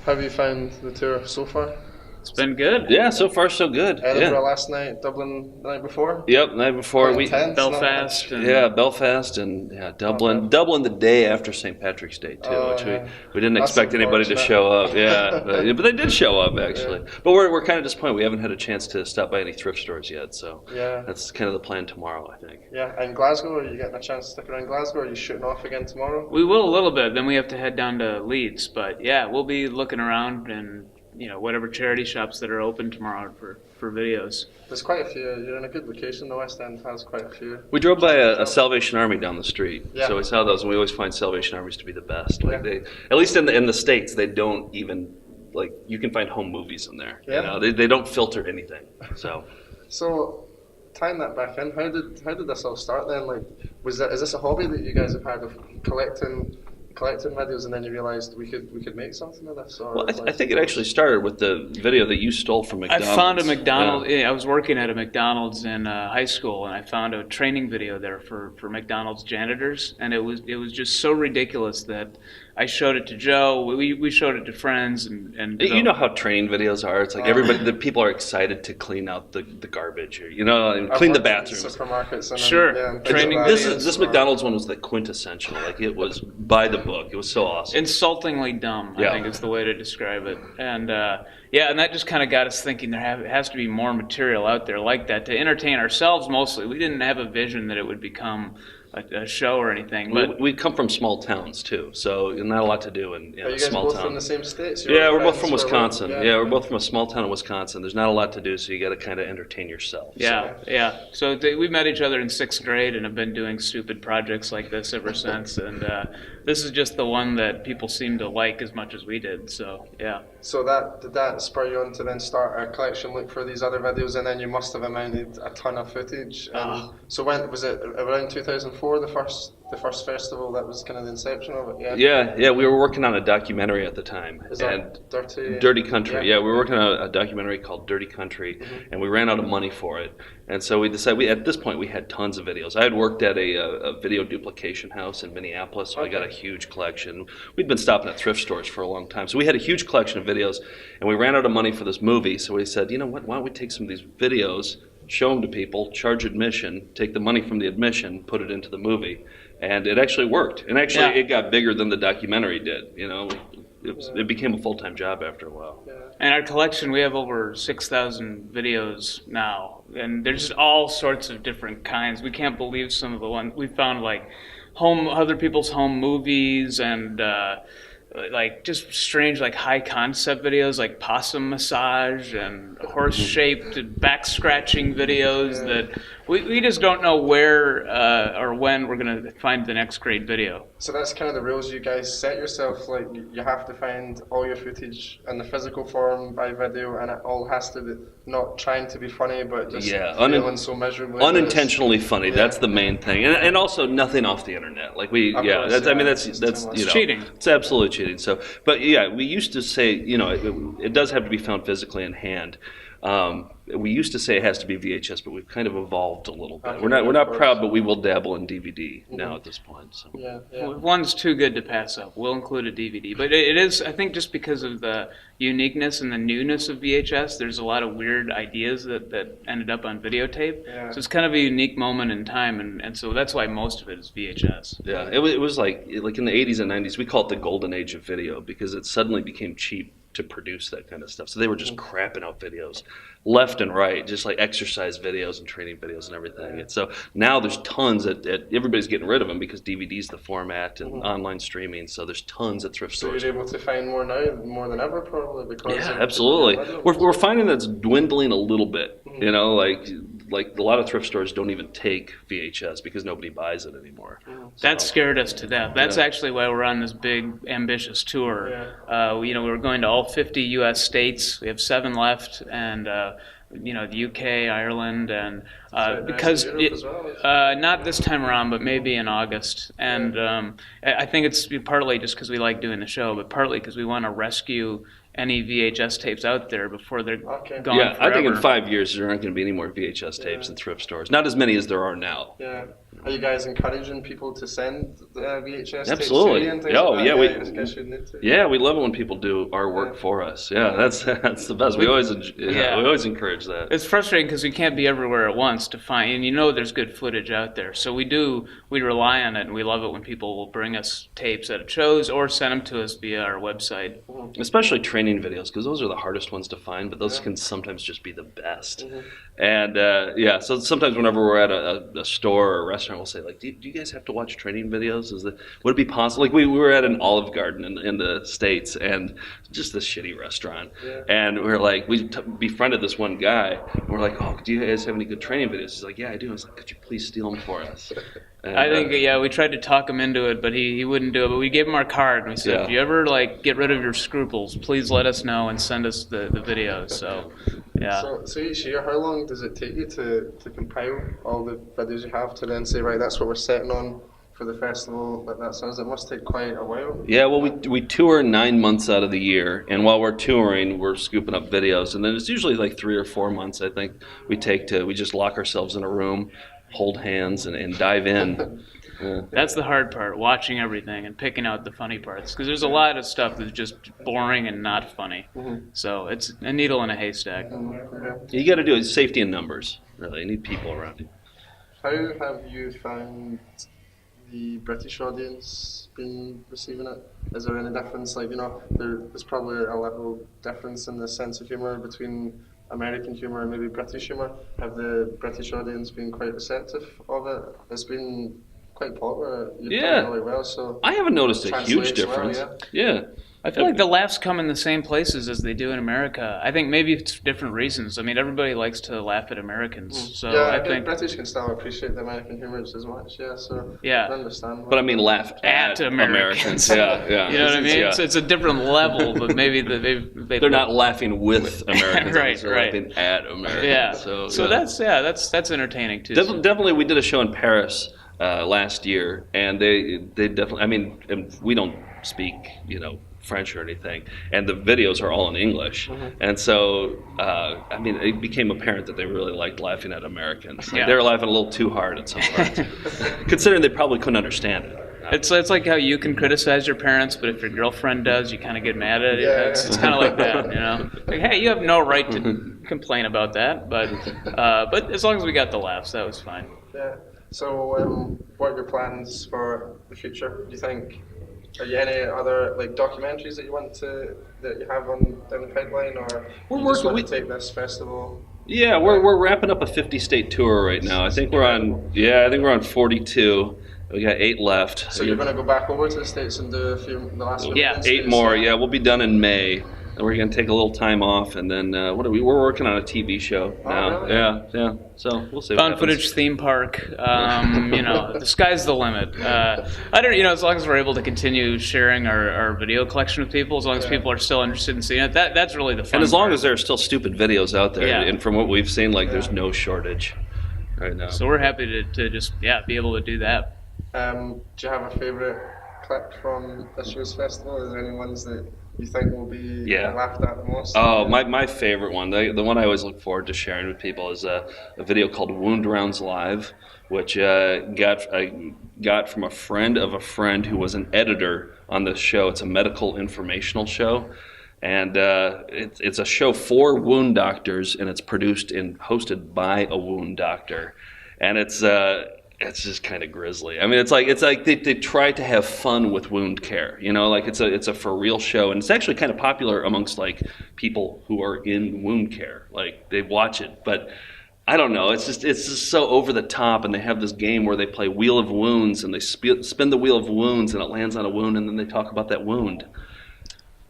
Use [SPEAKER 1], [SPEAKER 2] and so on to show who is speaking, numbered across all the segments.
[SPEAKER 1] How have you found the tour so far?
[SPEAKER 2] It's been good.
[SPEAKER 3] Yeah, so far so good.
[SPEAKER 1] Edinburgh
[SPEAKER 3] Yeah.
[SPEAKER 1] last night, Dublin the night before.
[SPEAKER 3] Yep, night before
[SPEAKER 1] Quite
[SPEAKER 3] we.
[SPEAKER 1] intense,
[SPEAKER 2] Belfast. And
[SPEAKER 3] Yeah, Belfast and Dublin. Dublin the day after St. Patrick's Day too,
[SPEAKER 1] Oh,
[SPEAKER 3] which
[SPEAKER 1] yeah.
[SPEAKER 3] we didn't
[SPEAKER 1] That's
[SPEAKER 3] expect anybody to
[SPEAKER 1] unfortunate.
[SPEAKER 3] show up. Yeah, but they did show up actually.
[SPEAKER 1] Yeah.
[SPEAKER 3] But we're kind of disappointed. We haven't had a chance to stop by any thrift stores yet, so
[SPEAKER 1] Yeah.
[SPEAKER 3] that's kind of the plan tomorrow, I think.
[SPEAKER 1] Yeah, and Glasgow, are you getting a chance to stick around Glasgow, or are you shooting off again tomorrow?
[SPEAKER 2] we will a little bit. Then we have to head down to Leeds. But yeah, we'll be looking around and whatever charity shops that are open tomorrow for videos.
[SPEAKER 1] There's quite a few. You're in a good location. The West End has quite a few.
[SPEAKER 3] We drove by a Salvation Army down the street,
[SPEAKER 1] Yeah.
[SPEAKER 3] so we saw those, and we always find Salvation Armies to be the best. Like
[SPEAKER 1] Yeah.
[SPEAKER 3] at least in the States, they don't even you can find home movies in there.
[SPEAKER 1] Yeah.
[SPEAKER 3] You know, they don't filter anything. So.
[SPEAKER 1] So, tying that back in, how did this all start then? Like, is this a hobby that you guys have had of collecting videos, and then you realised we could make something of this? Or
[SPEAKER 3] Well, I think it actually started with the video that you stole from McDonald's.
[SPEAKER 2] I found a McDonald's. Yeah. I was working at a McDonald's in high school, and I found a training video there for McDonald's janitors, and it was just so ridiculous that I showed it to Joe. We showed it to friends, and
[SPEAKER 3] You know how training videos are. It's like the people are excited to clean out the garbage, or and
[SPEAKER 1] I've
[SPEAKER 3] clean the
[SPEAKER 1] worked in
[SPEAKER 3] bathrooms.
[SPEAKER 1] supermarkets. And
[SPEAKER 2] Sure.
[SPEAKER 1] and
[SPEAKER 2] Training
[SPEAKER 1] things
[SPEAKER 2] videos.
[SPEAKER 1] like
[SPEAKER 3] This
[SPEAKER 1] that.
[SPEAKER 3] McDonald's one was the quintessential. Like it was by the book. It was so awesome.
[SPEAKER 2] Insultingly dumb,
[SPEAKER 3] Yeah.
[SPEAKER 2] I think is the way to describe it. And and that just kind of got us thinking there has to be more material out there like that to entertain ourselves mostly. We didn't have a vision that it would become a show or anything. But
[SPEAKER 3] We come from small towns too, so not a lot to do in
[SPEAKER 1] Are
[SPEAKER 3] a
[SPEAKER 1] you guys
[SPEAKER 3] small
[SPEAKER 1] both
[SPEAKER 3] town.
[SPEAKER 1] from the same states?
[SPEAKER 3] Yeah, we're both
[SPEAKER 1] friends
[SPEAKER 3] from
[SPEAKER 1] for
[SPEAKER 3] Wisconsin.
[SPEAKER 1] work?
[SPEAKER 3] Yeah, we're both from a small town in Wisconsin. There's not a lot to do, so you got to kind of entertain yourself.
[SPEAKER 2] yeah. So we met each other in 6th grade and have been doing stupid projects like this ever since. And this is just the one that people seem to like as much as we did. So yeah.
[SPEAKER 1] So did that spur you on to then start a collection look for these other videos, and then you must have amounted a ton of footage. And so when was it, around 2004, the first festival? That was kind of the inception of it.
[SPEAKER 3] Yeah. We were working on a documentary at the time.
[SPEAKER 1] Is that
[SPEAKER 3] Dirty Country?
[SPEAKER 1] Yeah.
[SPEAKER 3] We were working on a documentary called Dirty Country, and we ran out of money for it. And so we decided, at this point, we had tons of videos. I had worked at a video duplication house in Minneapolis, so I got a huge collection. We'd been stopping at thrift stores for a long time, so we had a huge collection of videos, and we ran out of money for this movie, so we said, you know what, why don't we take some of these videos, show them to people, charge admission, take the money from the admission, put it into the movie. And it actually worked. And actually, It got bigger than the documentary did. It became a full-time job after a while.
[SPEAKER 1] Yeah.
[SPEAKER 2] And our collection, we have over 6,000 videos now, and there's just all sorts of different kinds. We can't believe some of the ones we found, like other people's home movies, and like just strange, like high concept videos, like possum massage and horse shaped back scratching videos that we just don't know where or when we're gonna find the next great video.
[SPEAKER 1] So that's kind of the rules you guys set yourself. Like you have to find all your footage in the physical form by video, and it all has to be not trying to be funny, but just failing so miserably.
[SPEAKER 3] Unintentionally funny. Yeah. That's the main thing, and also nothing off the internet. Like that's
[SPEAKER 2] cheating.
[SPEAKER 3] It's absolutely cheating. So, but we used to say it does have to be found physically in hand. We used to say it has to be VHS, but we've kind of evolved a little bit. We're not proud, but we will dabble in DVD now at this point. So.
[SPEAKER 1] Yeah.
[SPEAKER 2] Well, one's too good to pass up. We'll include a DVD, but it is, I think, just because of the uniqueness and the newness of VHS. There's a lot of weird ideas that ended up on videotape.
[SPEAKER 1] Yeah.
[SPEAKER 2] So it's kind of a unique moment in time, and so that's why most of it is VHS.
[SPEAKER 3] Yeah, it was like in the 80s and 90s, we call it the golden age of video because it suddenly became cheap to produce that kind of stuff. So they were just crapping out videos left and right, just like exercise videos and training videos and everything. And so now there's tons that everybody's getting rid of them because DVD's the format and online streaming. So there's tons at thrift stores.
[SPEAKER 1] So you're able to find more now, more than ever, probably because.
[SPEAKER 3] Yeah, absolutely. We're finding that's dwindling a little bit. Like a lot of thrift stores don't even take VHS because nobody buys it anymore.
[SPEAKER 2] That scared us to death. That's actually why we're on this big, ambitious tour.
[SPEAKER 1] Yeah.
[SPEAKER 2] We're going to all 50 U.S. states. We have 7 left, and the UK, Ireland, and because not this time around, but maybe in August. And I think it's partly just because we like doing the show, but partly because we want to rescue any VHS tapes out there before they're gone forever.
[SPEAKER 3] I think in 5 years there aren't going to be any more VHS tapes in thrift stores. Not as many as there are now.
[SPEAKER 1] Yeah. Are you guys encouraging people to send VHS
[SPEAKER 3] Absolutely.
[SPEAKER 1] tapes to you and things
[SPEAKER 3] Oh,
[SPEAKER 1] like
[SPEAKER 3] yeah,
[SPEAKER 1] that? I guess you need to.
[SPEAKER 3] Yeah, we love it when people do our work for us. Yeah, that's the best. We always encourage that.
[SPEAKER 2] It's frustrating because we can't be everywhere at once to find, and you know there's good footage out there. So we rely on it, and we love it when people will bring us tapes at shows or send them to us via our website.
[SPEAKER 3] Especially training videos, because those are the hardest ones to find, but those can sometimes just be the best. And so sometimes whenever we're at a store or a restaurant, we'll say, like, do you guys have to watch training videos? Would it be possible? Like, we were at an Olive Garden in the States, and just this shitty restaurant. And we were like, we befriended this one guy, and we're like, oh, do you guys have any good training videos? He's like, yeah, I do. I was like, could you please steal them for us? And,
[SPEAKER 2] I think, we tried to talk him into it, but he wouldn't do it. But we gave him our card, and we said, if you ever, get rid of your scruples, please let us know and send us the videos. So, yeah.
[SPEAKER 1] So each year, how long does it take you to compile all the videos you have to then say, right, that's what we're setting on for the festival? That sounds, it must take quite a while.
[SPEAKER 3] Yeah, well, we tour 9 months out of the year, and while we're touring, we're scooping up videos, and then it's usually like 3 or 4 months, I think, we just lock ourselves in a room, hold hands, and dive in.
[SPEAKER 2] That's the hard part, watching everything and picking out the funny parts, because there's a lot of stuff that's just boring and not funny. So it's a needle in a haystack.
[SPEAKER 3] You got to do it. Safety in numbers, really. You need people around you.
[SPEAKER 1] How have you found the British audience been receiving it? Is there any difference? There's probably a little difference in the sense of humour between American humour and maybe British humour. Have the British audience been quite receptive of it? It's been quite popular. You've done really well. So
[SPEAKER 3] I haven't noticed a huge difference.
[SPEAKER 2] Well, I feel like the laughs come in the same places as they do in America. I think maybe it's different reasons. I mean, everybody likes to laugh at Americans. So I think
[SPEAKER 1] British can still appreciate the American humour as much. So I understand.
[SPEAKER 3] But I mean, laugh at Americans. Yeah.
[SPEAKER 2] You know what I mean? It's a different level, but maybe
[SPEAKER 3] they're not laughing with Americans.
[SPEAKER 2] Right.
[SPEAKER 3] They're laughing at Americans.
[SPEAKER 2] Yeah. So that's entertaining too.
[SPEAKER 3] Definitely, we did a show in Paris last year, and they definitely. I mean, and we don't speak, French or anything, and the videos are all in English, and so it became apparent that they really liked laughing at Americans. They were laughing a little too hard at some parts, considering they probably couldn't understand it.
[SPEAKER 2] It's like how you can criticize your parents, but if your girlfriend does, you kind of get mad at it. It's kind of like that, Like, hey, you have no right to complain about that, but as long as we got the laughs, that was fine.
[SPEAKER 1] Yeah. So, what are your plans for the future? Do you think? Are you any other documentaries that you have down the pipeline, or we take this festival?
[SPEAKER 3] Yeah, we're wrapping up a 50-state tour right now. I think we're on 42. We got 8 left.
[SPEAKER 1] So you're going to go back over to the States and do the last one?
[SPEAKER 3] Yeah, 8 more. Yeah, we'll be done in May. And we're going to take a little time off, and then we're working on a TV show now.
[SPEAKER 1] Really?
[SPEAKER 3] Yeah. So we'll see.
[SPEAKER 2] Found footage theme park. The sky's the limit. I don't. As long as we're able to continue sharing our video collection with people, as long as people are still interested in seeing it, that's really the fun.
[SPEAKER 3] And as long as there are still stupid videos out there, and from what we've seen, there's no shortage right now.
[SPEAKER 2] So we're happy to just be able to do that.
[SPEAKER 1] Do you have a favorite clip from this year's festival? Is there any ones that you think will be laughed at the most?
[SPEAKER 3] Oh, my favorite one, the one I always look forward to sharing with people, is a video called Wound Rounds Live, which I got from a friend of a friend who was an editor on the show. It's a medical informational show, and it's a show for wound doctors, and it's produced and hosted by a wound doctor, and it's just kind of grisly. I mean, it's like they try to have fun with wound care. It's a for real show, and it's actually kind of popular amongst people who are in wound care. They watch it, but I don't know. It's just so over the top, and they have this game where they play Wheel of Wounds, and they spin the Wheel of Wounds, and it lands on a wound, and then they talk about that wound.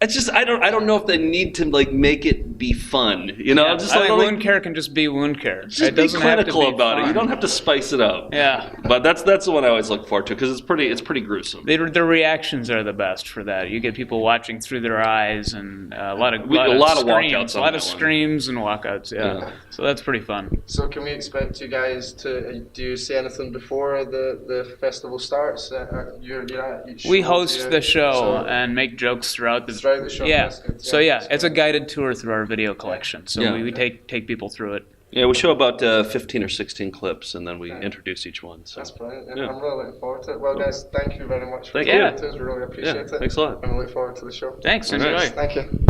[SPEAKER 3] It's just I don't know if they need to make it be fun.
[SPEAKER 2] I think wound care can just be wound care.
[SPEAKER 3] Just be clinical about it. You don't have to spice it up.
[SPEAKER 2] Yeah.
[SPEAKER 3] But that's the one I always look forward to, because it's pretty gruesome.
[SPEAKER 2] The reactions are the best for that. You get people watching through their eyes, and a lot of
[SPEAKER 3] walkouts,
[SPEAKER 2] a lot of screams and walkouts. Yeah. So that's pretty fun.
[SPEAKER 1] So can we expect you guys to do you see anything before the festival starts? You're at each
[SPEAKER 2] we host the show and make jokes throughout the show.
[SPEAKER 1] Yeah.
[SPEAKER 2] So it's a guided tour through our video collection. So we take people through it.
[SPEAKER 3] Yeah, we show about 15 or 16 clips, and then we introduce each one. So.
[SPEAKER 1] That's brilliant.
[SPEAKER 3] Yeah.
[SPEAKER 1] I'm really looking forward to it. Well, guys, thank you very much for
[SPEAKER 3] Thank
[SPEAKER 1] talking
[SPEAKER 3] you.
[SPEAKER 1] to us. We really appreciate it.
[SPEAKER 3] Thanks a lot.
[SPEAKER 1] And we look forward to the show.
[SPEAKER 2] Thanks.
[SPEAKER 3] All right.
[SPEAKER 2] Enjoy.
[SPEAKER 1] Thank you.